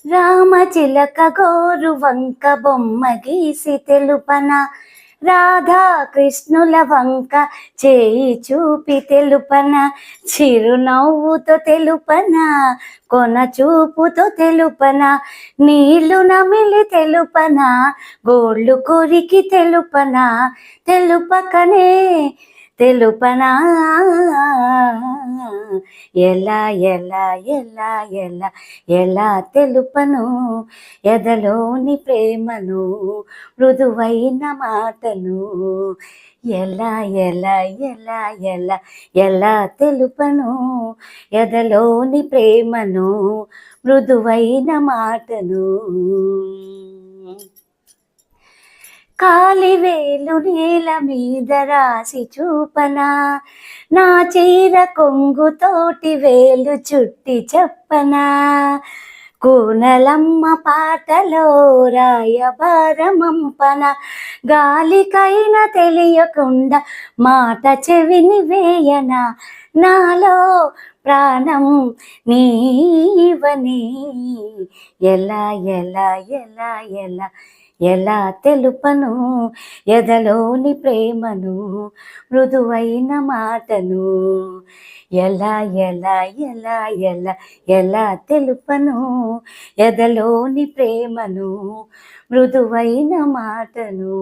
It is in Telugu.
రామచిలక గోరు వంక బొమ్మ గీసి తెలుపన, రాధా కృష్ణుల వంక చేయి చూపి తెలుపన, చిరునవ్వుతో తెలుపన, కొన చూపుతో తెలుపన, నీళ్లు నమిలి తెలుపన, గోళ్ళు కొరికి తెలుపన, తెలుపకనే తెలుపనా, ఎలా ఎలా ఎలా ఎలా ఎలా తెలుపను ఎదలోని ప్రేమను, మృదువైన మాటను, ఎలా ఎలా ఎలా ఎలా ఎలా తెలుపను ఎదలోని ప్రేమను, మృదువైన మాటను. కాలివేలు నేల మీద రాసి చూపనా, నా చీర కొంగుతోటి వేలు చుట్టి చెప్పనా, కూనలమ్మ పాటలో రాయబారమంపన, గాలికైనా తెలియకుండా మాట చెవిని వేయనా, నాలో ప్రాణం నీవని, ఎలా ఎలా ఎలా ఎలా ఎలా తెలుపను ఎదలోని ప్రేమను, మృదువైన మాటను, ఎలా ఎలా ఎలా ఎలా ఎలా తెలుపను ఎదలోని ప్రేమను, మృదువైన మాటను.